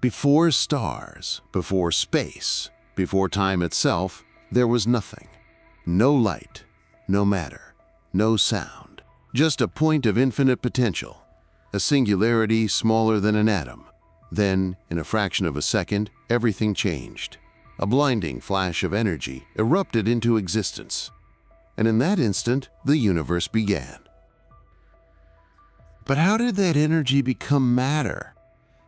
Before stars, before space, before time itself, there was nothing. No light, no matter, no sound. Just a point of infinite potential, a singularity smaller than an atom. Then, in a fraction of a second, everything changed. A blinding flash of energy erupted into existence. And in that instant, the universe began. But how did that energy become matter?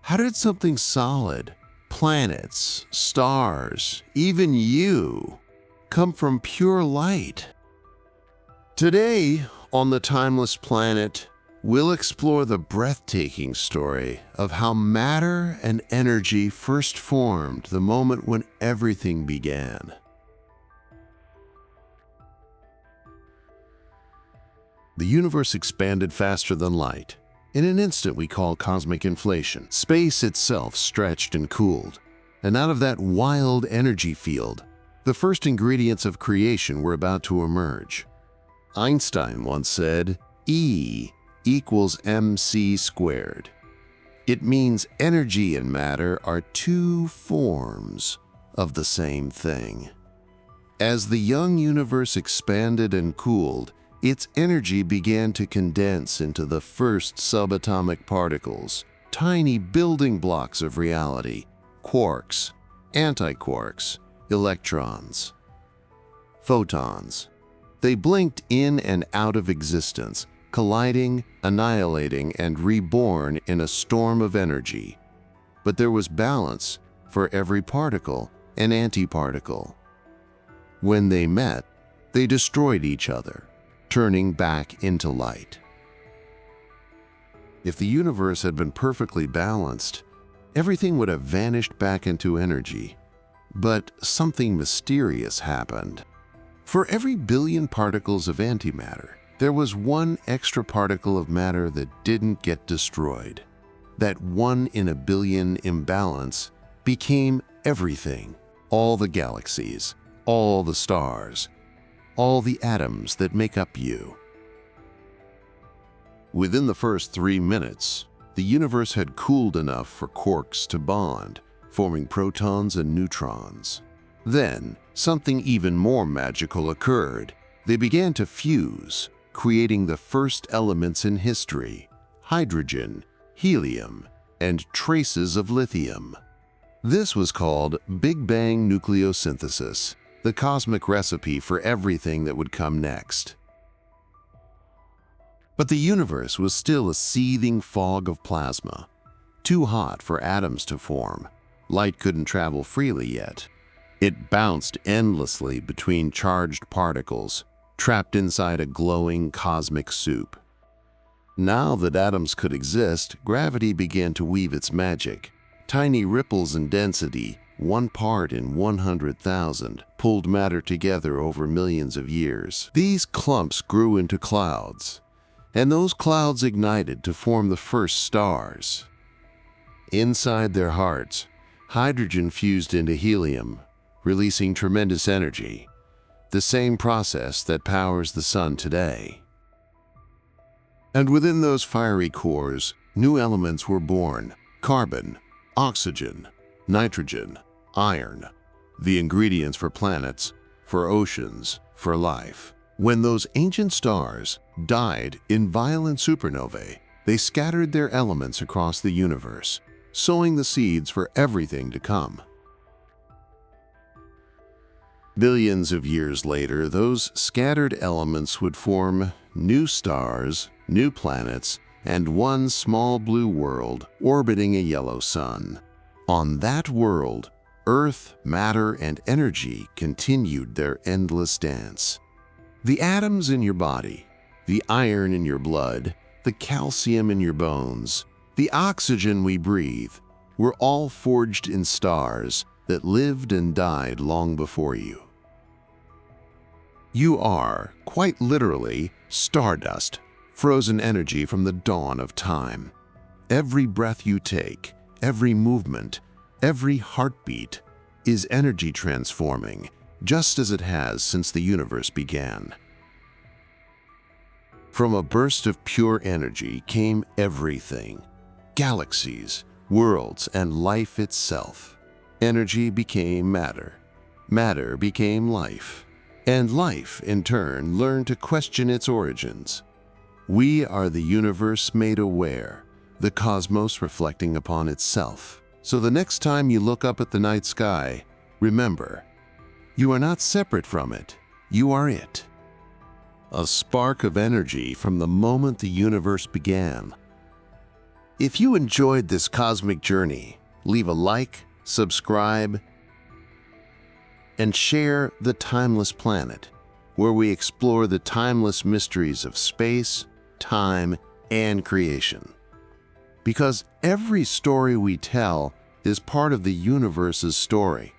How did something solid, planets, stars, even you, come from pure light? Today, on the Timeless Planet, we'll explore the breathtaking story of how matter and energy first formed the moment when everything began. The universe expanded faster than light. In an instant we call cosmic inflation. Space itself stretched and cooled. And out of that wild energy field, the first ingredients of creation were about to emerge. Einstein once said, E equals mc squared. It means energy and matter are two forms of the same thing. As the young universe expanded and cooled, its energy began to condense into the first subatomic particles, tiny building blocks of reality, quarks, antiquarks, electrons, photons. They blinked in and out of existence, colliding, annihilating, and reborn in a storm of energy. But there was balance for every particle and antiparticle. When they met, they destroyed each other, turning back into light. If the universe had been perfectly balanced, everything would have vanished back into energy. But something mysterious happened. For every billion particles of antimatter, there was one extra particle of matter that didn't get destroyed. That 1 in a billion imbalance became everything. All the galaxies, all the stars, all the atoms that make up you. Within the first 3 minutes, the universe had cooled enough for quarks to bond, forming protons and neutrons. Then, something even more magical occurred. They began to fuse, creating the first elements in history: hydrogen, helium, and traces of lithium. This was called Big Bang nucleosynthesis, the cosmic recipe for everything that would come next. But the universe was still a seething fog of plasma, too hot for atoms to form. Light couldn't travel freely yet. It bounced endlessly between charged particles, trapped inside a glowing cosmic soup. Now that atoms could exist, gravity began to weave its magic. Tiny ripples in density, 1 part in 100,000, pulled matter together over millions of years. These clumps grew into clouds, and those clouds ignited to form the first stars. Inside their hearts, hydrogen fused into helium, releasing tremendous energy, the same process that powers the sun today. And within those fiery cores, new elements were born: carbon, oxygen, nitrogen, iron, the ingredients for planets, for oceans, for life. When those ancient stars died in violent supernovae, they scattered their elements across the universe, sowing the seeds for everything to come. Billions of years later, those scattered elements would form new stars, new planets, and one small blue world orbiting a yellow sun. On that world, Earth, matter, and energy continued their endless dance. The atoms in your body, the iron in your blood, the calcium in your bones, the oxygen we breathe, were all forged in stars that lived and died long before you. You are, quite literally, stardust, frozen energy from the dawn of time. Every breath you take, every movement, every heartbeat is energy transforming, just as it has since the universe began. From a burst of pure energy came everything: galaxies, worlds, and life itself. Energy became matter. Matter became life. And life, in turn, learned to question its origins. We are the universe made aware, the cosmos reflecting upon itself. So the next time you look up at the night sky, remember, you are not separate from it. You are it. A spark of energy from the moment the universe began. If you enjoyed this cosmic journey, leave a like, subscribe, and share The Timeless Planet, where we explore the timeless mysteries of space, time, and creation. Because every story we tell is part of the universe's story.